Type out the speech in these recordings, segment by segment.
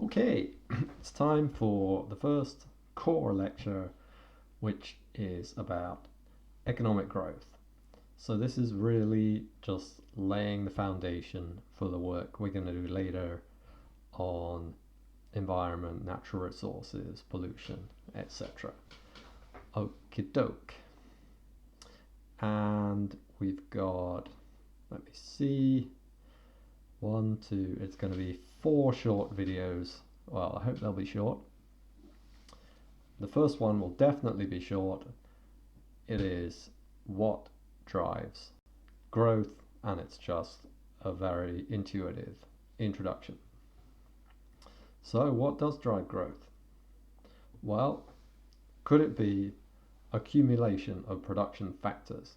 Okay, it's time for the first core lecture, which is about economic growth. So this is really just laying the foundation for the work we're going to do later on environment, natural resources, pollution, etc. Okie doke. And we've got, let me see, it's going to be 4 short videos. Well, I hope they'll be short. The first one will definitely be short. It is what drives growth, and it's just a very intuitive introduction. So, what does drive growth? Well, could it be accumulation of production factors?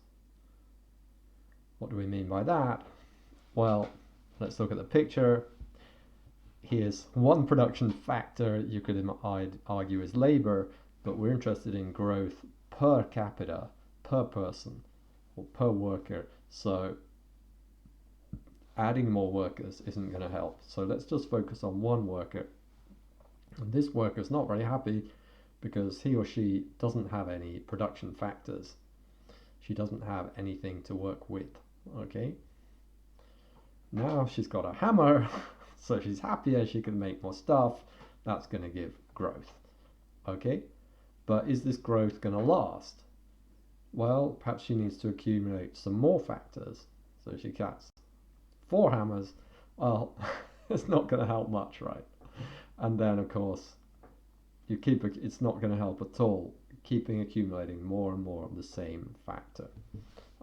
What do we mean by that? Well, let's look at the picture. Here's one production factor you could argue is labor, but we're interested in growth per capita, per person, or per worker. So adding more workers isn't going to help. So let's just focus on one worker. And this worker is not very happy because he or she doesn't have any production factors. She doesn't have anything to work with. Okay. Now she's got a hammer, so she's happier, she can make more stuff. That's going to give growth. Okay. But is this growth going to last? Well, perhaps she needs to accumulate some more factors. So she gets 4 hammers. Well, it's not going to help much, right? And then, of course, it's not going to help at all, keeping accumulating more and more of the same factor.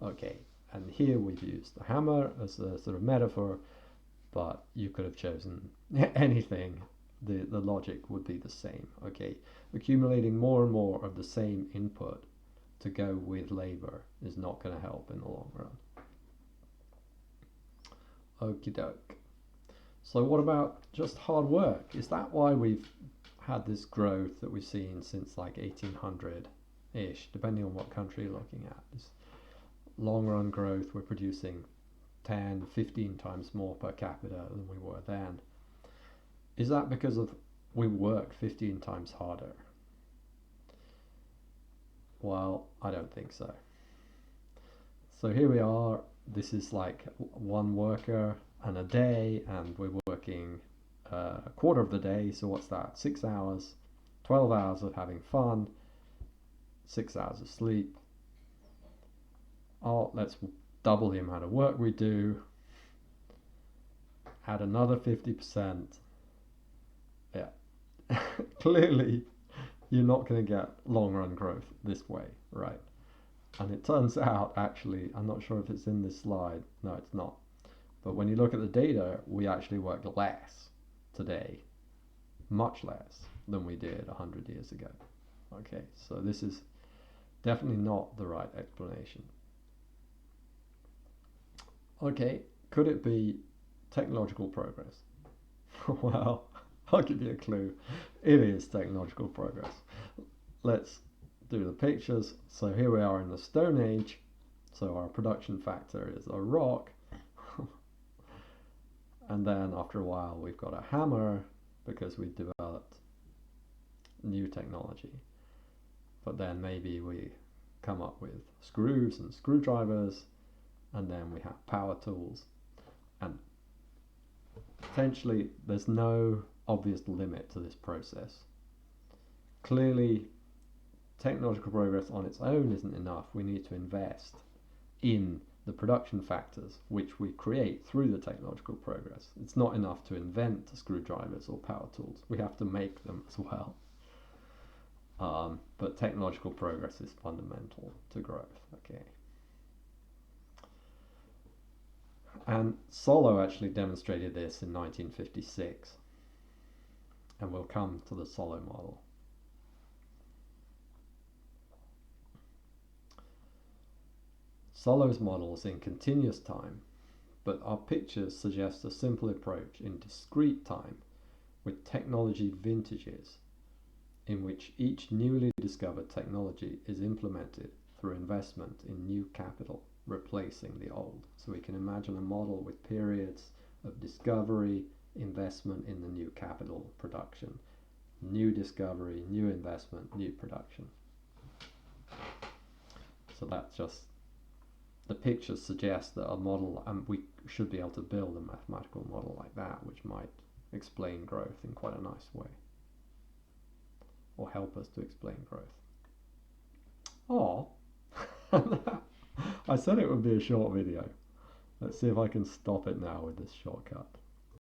Okay, and here we've used the hammer as a sort of metaphor, but you could have chosen anything. The logic would be the same. Okay, accumulating more and more of the same input to go with labor is not going to help in the long run. Okie doke. So what about just hard work? Is that why we've had this growth that we've seen since like 1800-ish, depending on what country you're looking at? This long run growth, we're producing 10, 15 times more per capita than we were then. Is that because of we work 15 times harder? Well, I don't think so. So here we are. This is like one worker and a day, and we're working a quarter of the day. So what's that? 6 hours, 12 hours of having fun, 6 hours of sleep. Oh, let's double the amount of work we do, add another 50%. Yeah, clearly you're not going to get long run growth this way, right? And it turns out, actually, I'm not sure if it's in this slide. No, it's not. But when you look at the data, we actually work less today, much less than we did 100 years ago. Okay, so this is definitely not the right explanation. Okay, could it be technological progress? Well, I'll give you a clue. It is technological progress. Let's do the pictures. So here we are in the Stone Age. So our production factor is a rock. And then after a while we've got a hammer because we've developed new technology. But then maybe we come up with screws and screwdrivers, and then we have power tools. And potentially there's no obvious limit to this process. Clearly, technological progress on its own isn't enough. We need to invest in the production factors which we create through the technological progress. It's not enough to invent screwdrivers or power tools. We have to make them as well. But technological progress is fundamental to growth. Okay. And Solow actually demonstrated this in 1956. And we'll come to the Solow model. Solow's model is in continuous time, but our pictures suggest a simple approach in discrete time with technology vintages, in which each newly discovered technology is implemented through investment in new capital, replacing the old. So we can imagine a model with periods of discovery, investment in the new capital production, new discovery, new investment, new production. So that's just, the pictures suggest that a model, and we should be able to build a mathematical model like that, which might explain growth in quite a nice way, or help us to explain growth. Oh, I said it would be a short video. Let's see if I can stop it now with this shortcut.